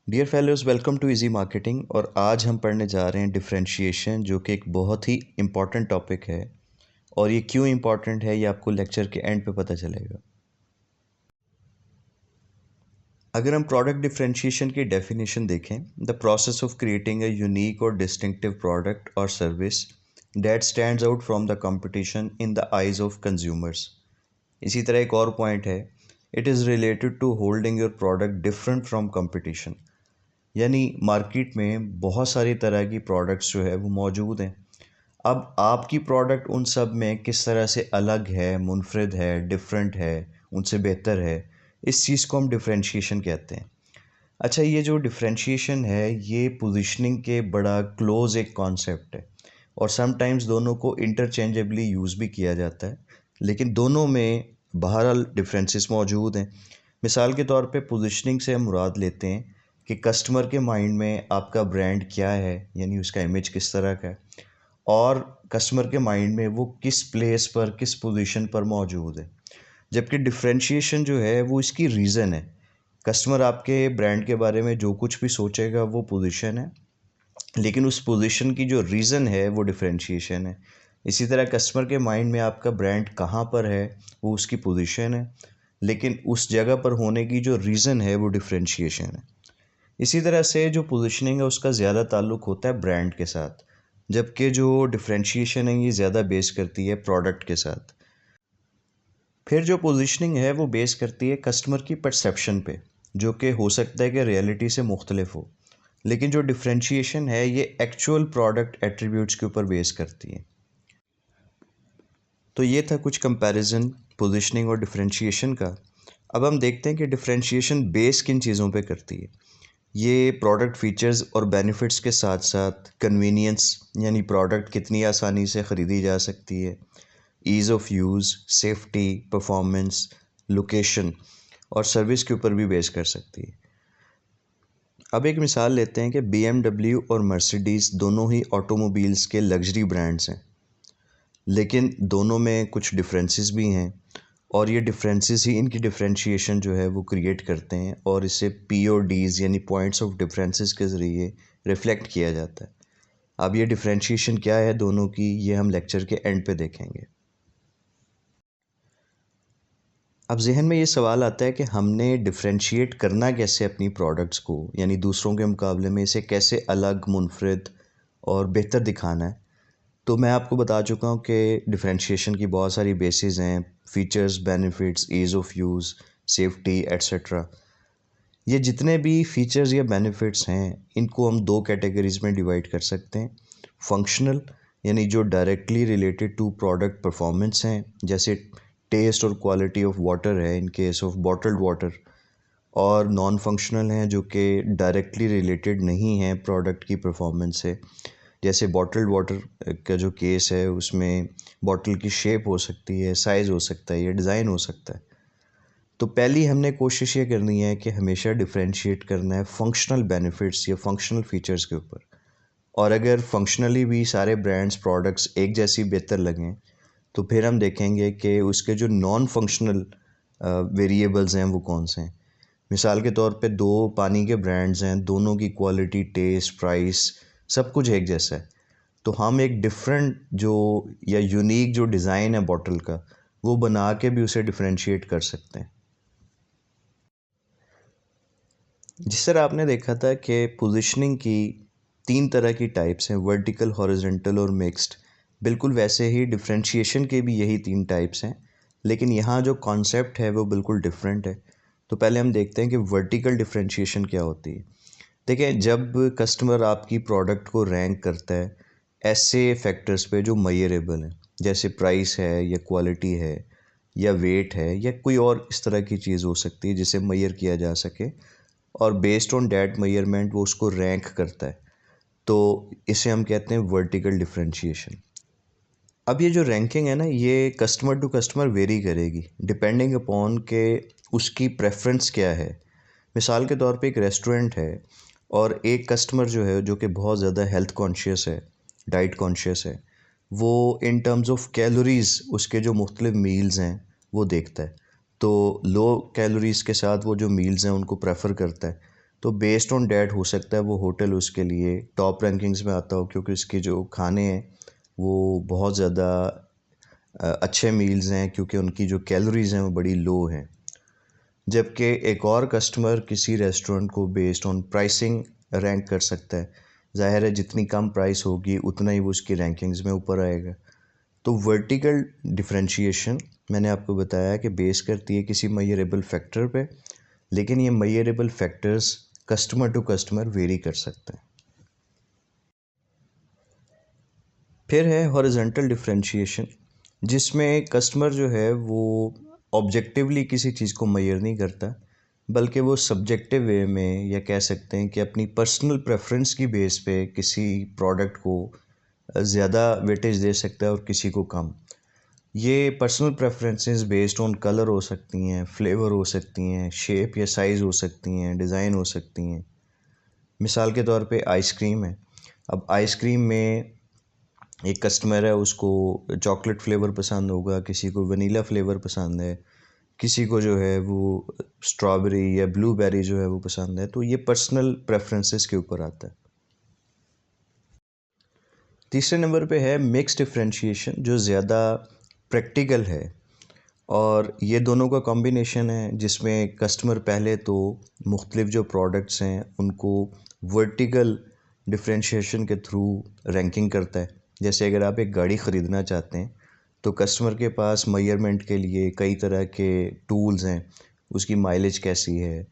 Dear fellows, welcome to easy marketing. और आज हम पढ़ने जा रहे हैं डिफरेंशिएशन, जो कि एक बहुत ही इम्पॉर्टेंट टॉपिक है। और ये क्यों इम्पॉर्टेंट है ये आपको लेक्चर के एंड पे पता चलेगा। अगर हम प्रोडक्ट डिफरेंशिएशन की डेफिनेशन देखें, the process of creating a unique और डिस्टिंक्टिव प्रोडक्ट और service that stands out from the competition in the eyes of consumers. इसी तरह एक और पॉइंट है, it is related to holding your product different from competition. यानी market में बहुत सारी तरह की प्रोडक्ट्स जो है वो मौजूद हैं। अब आपकी प्रोडक्ट उन सब में किस तरह से अलग है, मुनफरिद है, डिफरेंट है, उनसे बेहतर है, इस चीज़ को हम डिफरेंशिएशन कहते हैं। अच्छा, ये जो डिफरेंशिएशन है ये पोजीशनिंग के बड़ा क्लोज एक कॉन्सेप्ट है और समटाइम्स दोनों को इंटरचेंजेबली यूज़ भी किया जाता है, लेकिन दोनों में बहरहाल डिफरेंसेस मौजूद हैं। मिसाल के तौर पे पोजीशनिंग से हम मुराद लेते हैं कि कस्टमर के माइंड में आपका ब्रांड क्या है, यानी उसका इमेज किस तरह का है, और कस्टमर के माइंड में वो किस प्लेस पर, किस पोजीशन पर मौजूद है। जबकि डिफरेंशिएशन जो है वो इसकी रीज़न है। कस्टमर आपके ब्रांड के बारे में जो कुछ भी सोचेगा वो पोजीशन है, लेकिन उस पोजीशन की जो रीज़न है वो डिफरेंशिएशन है। इसी तरह कस्टमर के माइंड में आपका ब्रांड कहाँ पर है वो उसकी पोजीशन है, लेकिन उस जगह पर होने की जो रीज़न है वो डिफरेंशिएशन है। इसी तरह से जो पोजीशनिंग है उसका ज़्यादा ताल्लुक़ होता है ब्रांड के साथ, जबकि जो डिफरेंशिएशन है ये ज़्यादा बेस करती है प्रोडक्ट के साथ। फिर जो पोजीशनिंग है वो बेस करती है कस्टमर की परसेप्शन पे, जो कि हो सकता है कि रियलिटी से मुख्तलिफ हो। लेकिन जो डिफरेंशिएशन है ये एक्चुअल प्रोडक्ट एट्रीब्यूट्स के ऊपर बेस करती है। तो ये था कुछ कंपैरिजन पोजीशनिंग और डिफरेंशिएशन का। अब हम देखते हैं कि डिफरेंशिएशन बेस किन चीज़ों पे करती है। ये प्रोडक्ट फीचर्स और बेनिफिट्स के साथ साथ कन्वीनियंस, यानी प्रोडक्ट कितनी आसानी से ख़रीदी जा सकती है, ease of use, safety, performance, location और सर्विस के ऊपर भी बेस कर सकती है। अब एक मिसाल लेते हैं कि BMW और मर्सिडीज़ दोनों ही ऑटोमोबाइल्स के लग्जरी ब्रांड्स हैं, लेकिन दोनों में कुछ डिफरेंसेस भी हैं और ये डिफरेंसेस ही इनकी डिफरेंशिएशन जो है वो क्रिएट करते हैं और इसे PODs यानी पॉइंट्स ऑफ डिफरेंसेस के ज़रिए रिफ्लेक्ट किया जाता है। अब ये डिफरेंशिएशन क्या है दोनों की, ये हम लेक्चर के एंड पे देखेंगे। अब जहन में ये सवाल आता है कि हमने डिफरेंशिएट करना कैसे अपनी प्रोडक्ट्स को, यानी दूसरों के मुकाबले में इसे कैसे अलग, मुनफरिद और बेहतर दिखाना है। तो मैं आपको बता चुका हूँ कि डिफरेंशिएशन की बहुत सारी बेसिस हैं, features, benefits, ease of use, safety etcetera. ये जितने भी फीचर्स या बेनिफिट्स हैं इनको हम दो कैटेगरीज़ में डिवाइड कर सकते हैं। फंक्शनल, यानी जो directly related to product performance हैं, जैसे टेस्ट और क्वालिटी ऑफ वाटर है in case of bottled water. और नॉन फंक्शनल हैं जो कि डायरेक्टली रिलेटेड नहीं हैं प्रोडक्ट की परफॉर्मेंस से, जैसे बॉटल्ड वाटर का जो केस है उसमें बॉटल की शेप हो सकती है, साइज़ हो सकता है या डिज़ाइन हो सकता है। तो पहली हमने कोशिश ये करनी है कि हमेशा डिफरेंशिएट करना है फंक्शनल बेनिफिट्स या फंक्शनल फ़ीचर्स के ऊपर। और अगर फंक्शनली भी सारे ब्रांड्स प्रोडक्ट्स एक जैसी बेहतर लगें तो फिर हम देखेंगे कि उसके जो नॉन फंक्शनल वेरिएबल्स हैं वो कौन से हैं। मिसाल के तौर पे दो पानी के ब्रांड्स हैं, दोनों की क्वालिटी, टेस्ट, प्राइस सब कुछ एक जैसा है, तो हम एक डिफरेंट जो या यूनिक जो डिज़ाइन है बॉटल का वो बना के भी उसे डिफरेंशिएट कर सकते हैं। जिस तरह आपने देखा था कि पोजीशनिंग की तीन तरह की टाइप्स हैं, वर्टिकल, हॉरिजॉन्टल और मिक्स्ड, बिल्कुल वैसे ही डिफरेंशिएशन के भी यही तीन टाइप्स हैं, लेकिन यहाँ जो कॉन्सेप्ट है वो बिल्कुल डिफरेंट है। तो पहले हम देखते हैं कि वर्टिकल डिफरेंशिएशन क्या होती है। देखिए, जब कस्टमर आपकी प्रोडक्ट को रैंक करता है ऐसे फैक्टर्स पे जो मेजरेबल हैं, जैसे प्राइस है या क्वालिटी है या वेट है या कोई और इस तरह की चीज़ हो सकती है जिसे मेजर किया जा सके, और बेस्ड ऑन डैट मेजरमेंट वो उसको रैंक करता है, तो इसे हम कहते हैं वर्टिकल डिफरेंशिएशन। अब ये जो रैंकिंग है ना, ये कस्टमर टू कस्टमर वेरी करेगी डिपेंडिंग अपॉन के उसकी प्रेफरेंस क्या है। मिसाल के तौर पे एक रेस्टोरेंट है और एक कस्टमर जो है जो कि बहुत ज़्यादा हेल्थ कॉन्शियस है, डाइट कॉन्शियस है, वो इन टर्म्स ऑफ कैलोरीज़ उसके जो मुख्तलिफ मील्स हैं वो देखता है। तो लो कैलोरीज़ के साथ वो जो मील्स हैं उनको प्रेफर करता है। तो बेस्ड ऑन डैट हो सकता है वो होटल उसके लिए टॉप रैंकिंग्स में आता हो, क्योंकि उसके जो खाने हैं वो बहुत ज़्यादा अच्छे मील्स हैं, क्योंकि उनकी जो कैलोरीज़ हैं वो बड़ी लो हैं। जबकि एक और कस्टमर किसी रेस्टोरेंट को बेस्ड ऑन प्राइसिंग रैंक कर सकता है। ज़ाहिर है जितनी कम प्राइस होगी उतना ही वो उसकी रैंकिंग्स में ऊपर आएगा। तो वर्टिकल डिफरेंशिएशन मैंने आपको बताया कि बेस करती है किसी मेजरेबल फैक्टर पे, लेकिन ये measurable factors customer to customer vary कर सकते हैं। फिर है हॉरिजॉन्टल डिफरेंशिएशन, जिसमें कस्टमर जो है वो ऑब्जेक्टिवली किसी चीज़ को मेजर नहीं करता, बल्कि वो सब्जेक्टिव वे में, या कह सकते हैं कि अपनी पर्सनल प्रेफरेंस की बेस पे किसी प्रोडक्ट को ज़्यादा वेटेज दे सकता है और किसी को कम। ये personal preferences based on colour हो सकती हैं, फ्लेवर हो सकती हैं, शेप या साइज़ हो सकती हैं, डिज़ाइन हो सकती हैं। मिसाल के तौर पे आइसक्रीम है। अब आइसक्रीम में एक कस्टमर है, उसको चॉकलेट फ्लेवर पसंद होगा, किसी को वनीला फ्लेवर पसंद है, किसी को जो है वो स्ट्रॉबेरी या ब्लूबेरी जो है वो पसंद है। तो ये पर्सनल प्रेफरेंसेस के ऊपर आता है। तीसरे नंबर पे है मिक्स डिफरेंशिएशन, जो ज़्यादा प्रैक्टिकल है, और ये दोनों का कॉम्बिनेशन है, जिसमें कस्टमर पहले तो मुख्तलिफ जो प्रोडक्ट्स हैं उनको वर्टिकल डिफरेंशिएशन के थ्रू रैंकिंग करता है। जैसे अगर आप एक गाड़ी ख़रीदना चाहते हैं तो कस्टमर के पास मेजरमेंट के लिए कई तरह के टूल्स हैं। उसकी माइलेज कैसी है,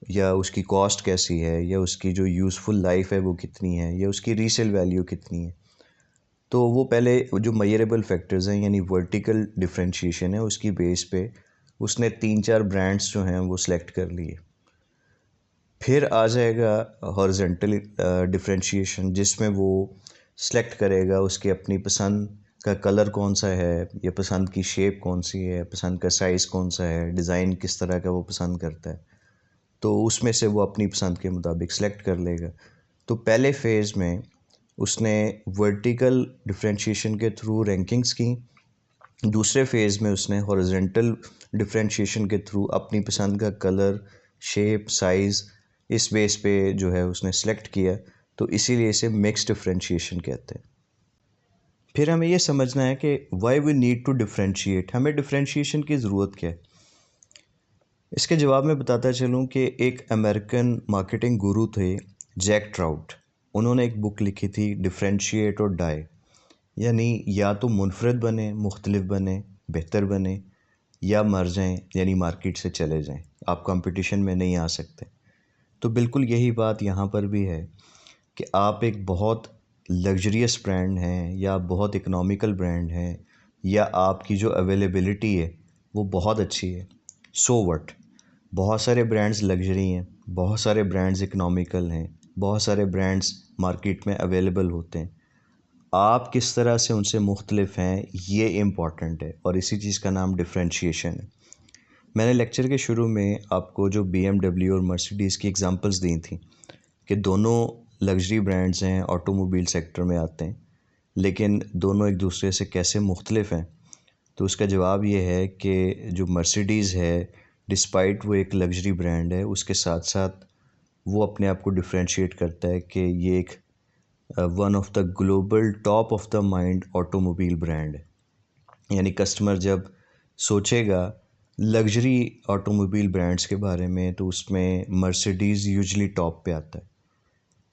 या उसकी कॉस्ट कैसी है, या उसकी जो यूज़फुल लाइफ है वो कितनी है, या उसकी रीसेल वैल्यू कितनी है। तो वो पहले जो मेजरेबल फैक्टर्स हैं यानी वर्टिकल डिफरेंशिएशन है, उसकी बेस पे उसने 3-4 ब्रांड्स जो हैं वो सिलेक्ट कर लिए। फिर आ जाएगा हॉरिजॉन्टल डिफरेंशिएशन, जिसमें वो सिलेक्ट करेगा उसके अपनी पसंद का कलर कौन सा है, या पसंद की शेप कौन सी है, पसंद का साइज़ कौन सा है, डिज़ाइन किस तरह का वो पसंद करता है। तो उसमें से वो अपनी पसंद के मुताबिक सेलेक्ट कर लेगा। तो पहले फ़ेज़ में उसने वर्टिकल डिफरेंशिएशन के थ्रू रैंकिंग्स की। दूसरे फ़ेज़ में उसने हॉरिजॉन्टल डिफरेंशिएशन के थ्रू अपनी पसंद का कलर, शेप, साइज़ इस बेस पे जो है उसने सेलेक्ट किया। तो इसीलिए इसे मिक्स डिफरेंशिएशन कहते हैं। फिर हमें ये समझना है कि why we need to differentiate, हमें डिफरेंशिएशन की ज़रूरत क्या है। इसके जवाब में बताता चलूँ कि एक अमेरिकन मार्केटिंग गुरु थे, जैक ट्राउट। उन्होंने एक बुक लिखी थी डिफरेंशिएट और डाई, यानी या तो मुनफरद बने, मुख्तलिफ बने, बेहतर बने, या मर जाएं, यानी मार्केट से चले जाएं, आप कंपटीशन में नहीं आ सकते। तो बिल्कुल यही बात यहाँ पर भी है कि आप एक बहुत लग्जरियस ब्रांड हैं, या बहुत इकोनॉमिकल ब्रांड हैं, या आपकी जो अवेलेबिलिटी है वो बहुत अच्छी है, सो व्हाट। बहुत सारे ब्रांड्स लग्जरी हैं, बहुत सारे ब्रांड्स इकोनॉमिकल हैं, बहुत सारे ब्रांड्स मार्केट में अवेलेबल होते हैं। आप किस तरह से उनसे मुख्तलिफ हैं ये इम्पॉर्टेंट है, और इसी चीज़ का नाम डिफरेंशिएशन है। मैंने लेक्चर के शुरू में आपको जो BMW और मर्सिडीज़ की एग्जांपल्स दी थी कि दोनों लग्जरी ब्रांड्स हैं, ऑटोमोबाइल सेक्टर में आते हैं, लेकिन दोनों एक दूसरे से कैसे मुख्तलिफ हैं। तो उसका जवाब ये है कि जो मर्सिडीज़ है, डिस्पाइट वो एक लग्जरी ब्रांड है, उसके साथ साथ वो अपने आप को डिफरेंशिएट करता है कि ये एक one of the global top of the mind automobile brand है। यानी कस्टमर जब सोचेगा लग्जरी ऑटोमोबाइल ब्रांड्स के बारे में तो उसमें मर्सिडीज़ यूजली टॉप पे आता है।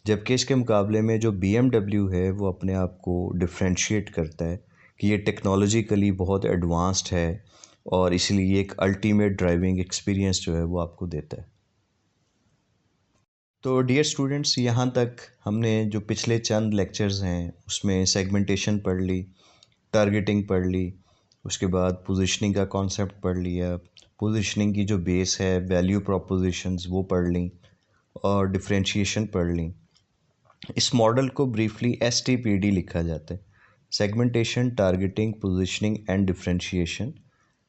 जबकि इसके मुकाबले में जो BMW है वो अपने आप को डिफरेंशिएट करता है कि ये टेक्नोलॉजिकली बहुत एडवांस्ड है, और इसलिए एक अल्टीमेट ड्राइविंग एक्सपीरियंस जो है वो आपको देता है। तो डियर स्टूडेंट्स, यहाँ तक हमने जो पिछले चंद लेक्चर्स हैं उसमें सेगमेंटेशन पढ़ ली, टारगेटिंग पढ़ ली, उसके बाद पोजीशनिंग का कॉन्सेप्ट पढ़ लिया, पोजीशनिंग की जो बेस है वैल्यू प्रोपोजिशंस वो पढ़ ली, और डिफरेंशिएशन पढ़ ली। इस मॉडल को ब्रीफली STPD लिखा जाता है, segmentation, targeting, positioning and differentiation.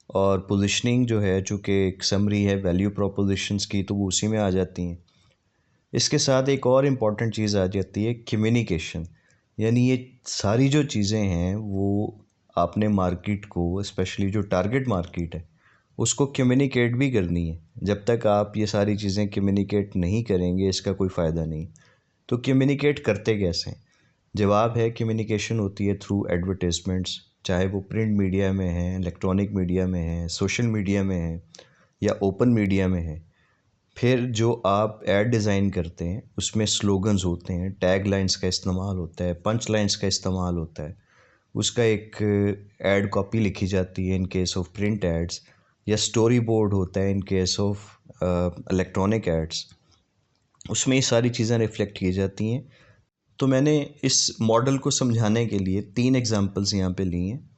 और पोजीशनिंग जो है चूँकि एक समरी है वैल्यू प्रोपोजिशंस की, तो वो उसी में आ जाती हैं। इसके साथ एक और इम्पॉर्टेंट चीज़ आ जाती है कम्युनिकेशन, यानी ये सारी जो चीज़ें हैं वो आपने मार्केट को, स्पेशली जो टारगेट मार्केट है उसको कम्युनिकेट भी करनी है। जब तक आप ये सारी चीज़ें कम्युनिकेट नहीं करेंगे इसका कोई फ़ायदा नहीं। तो कम्युनिकेट करते कैसे हैं? जवाब है, कम्युनिकेशन होती है थ्रू एडवर्टाइजमेंट्स, चाहे वो प्रिंट मीडिया में है, इलेक्ट्रॉनिक मीडिया में है, सोशल मीडिया में है या ओपन मीडिया में है। फिर जो आप ऐड डिज़ाइन करते हैं उसमें स्लोगन्स होते हैं, टैग लाइन्स का इस्तेमाल होता है, पंच लाइन्स का इस्तेमाल होता है। उसका एक ऐड कॉपी लिखी जाती है in case of print ads, या स्टोरी बोर्ड होता है in case of electronic ads. उसमें ये सारी चीज़ें रिफ्लेक्ट की जाती हैं। तो मैंने इस मॉडल को समझाने के लिए 3 एग्जांपल्स यहाँ पे लिए हैं।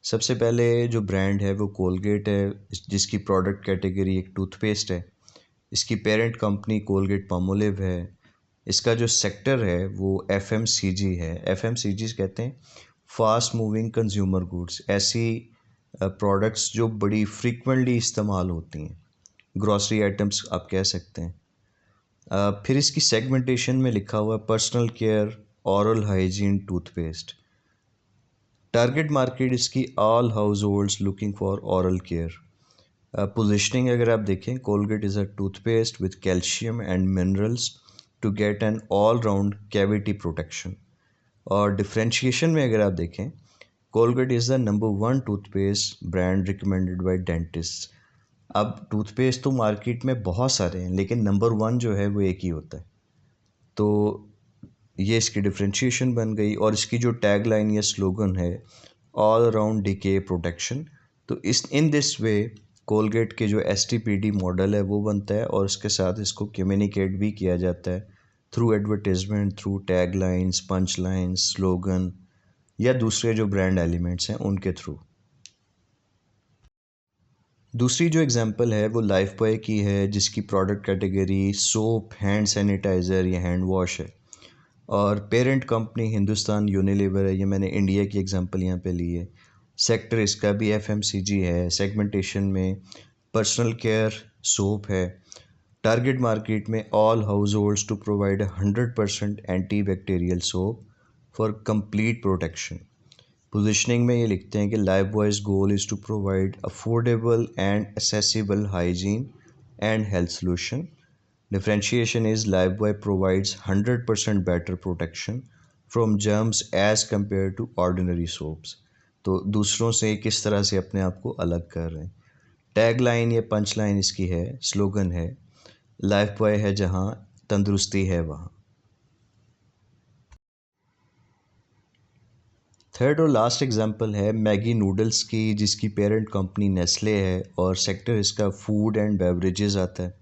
सबसे पहले जो ब्रांड है वो कोलगेट है, जिसकी प्रोडक्ट कैटेगरी एक टूथपेस्ट है। इसकी पेरेंट कंपनी कोलगेट पामोलिव है। इसका जो सेक्टर है वो एफएमसीजी है। एफएमसीजी कहते हैं फास्ट मूविंग कंज्यूमर गुड्स, ऐसी प्रोडक्ट्स जो बड़ी फ्रीक्वेंटली इस्तेमाल होती हैं, ग्रॉसरी आइटम्स आप कह सकते हैं। फिर इसकी सेगमेंटेशन में लिखा हुआ है personal care, oral hygiene, toothpaste. Target market इसकी all households looking for oral care. Positioning अगर आप देखें, Colgate is a toothpaste with calcium and minerals to get an all round cavity protection. और differentiation में अगर आप देखें, Colgate is the number 1 toothpaste brand recommended by dentist. अब toothpaste तो मार्केट में बहुत सारे हैं, लेकिन नंबर 1 जो है वो एक ही होता है। तो ये इसकी डिफ्रेंशिएशन बन गई। और इसकी जो टैग लाइन या स्लोगन है, ऑल अराउंड डीके प्रोटेक्शन। तो इस इन दिस वे कोलगेट के जो एसटीपीडी मॉडल है वो बनता है, और इसके साथ इसको कम्युनिकेट भी किया जाता है through advertisement, through tag lines, punch lines, slogan या दूसरे जो ब्रांड एलिमेंट्स हैं उनके थ्रू। दूसरी जो एग्जांपल है वो लाइफ बॉय की है, जिसकी product category soap, hand sanitizer या हैंड वॉश है। और पेरेंट कंपनी हिंदुस्तान यूनिलीवर है। ये मैंने इंडिया की एग्जांपल यहाँ पे ली है। सेक्टर इसका भी एफएमसीजी है। सेगमेंटेशन में पर्सनल केयर, सोप है। टारगेट मार्केट में all households to provide 100% anti bacterial soap for complete protection. Positioning में ये लिखते हैं कि Lifebuoy's goal is to provide affordable and accessible hygiene and health solution. Differentiation is Lifebuoy provides 100% better protection from germs as compared to ordinary soaps. तो दूसरों से किस तरह से अपने आप को अलग कर रहे हैं। टैग लाइन या पंच लाइन इसकी है, स्लोगन है, लाइफ बॉय है जहाँ, तंदुरुस्ती है वहाँ। थर्ड और लास्ट एग्जांपल है मैगी नूडल्स की, जिसकी पेरेंट कंपनी नेस्ले है और सेक्टर इसका फूड एंड बेवरेजेस आता है।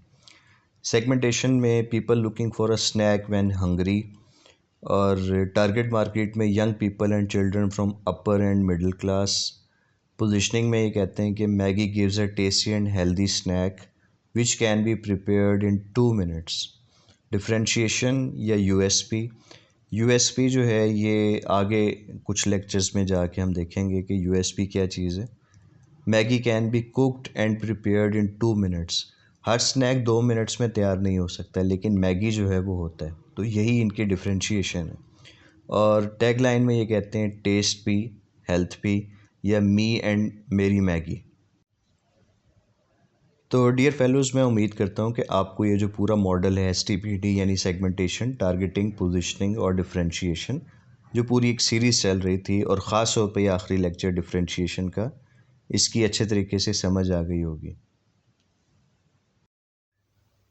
सेगमेंटेशन में people looking for a snack when hungry. और टारगेट मार्केट में young people and children from upper and middle class. Positioning में ये कहते हैं कि Maggi gives a tasty and healthy snack which can be prepared in 2 minutes. Differentiation या USP. USP जो है ये आगे कुछ लेक्चर्स में जाके हम देखेंगे कि यूएसपी क्या चीज़ है। Maggi can be cooked and prepared in 2 minutes. हर स्नैक 2 मिनट्स में तैयार नहीं हो सकता, लेकिन मैगी जो है वो होता है। तो यही इनकी डिफ्रेंशिएशन है। और टैग लाइन में ये कहते हैं टेस्ट भी, हेल्थ भी, या मी एंड मेरी मैगी। तो डियर फेलोज़, मैं उम्मीद करता हूँ कि आपको ये जो पूरा मॉडल है एसटीपीडी यानी सेगमेंटेशन, टारगेटिंग, पोजीशनिंग और डिफरेंशिएशन, जो पूरी एक सीरीज़ चल रही थी, और ख़ास तौर पे ये आखिरी लेक्चर डिफरेंशिएशन का, इसकी अच्छे तरीके से समझ आ गई होगी।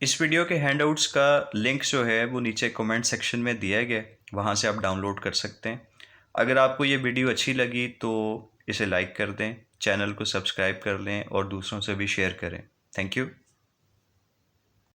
इस वीडियो के हैंडआउट्स का लिंक जो है वो नीचे कमेंट सेक्शन में दिया गया है, वहाँ से आप डाउनलोड कर सकते हैं। अगर आपको ये वीडियो अच्छी लगी तो इसे लाइक कर दें, चैनल को सब्सक्राइब कर लें और दूसरों से भी शेयर करें। Thank you.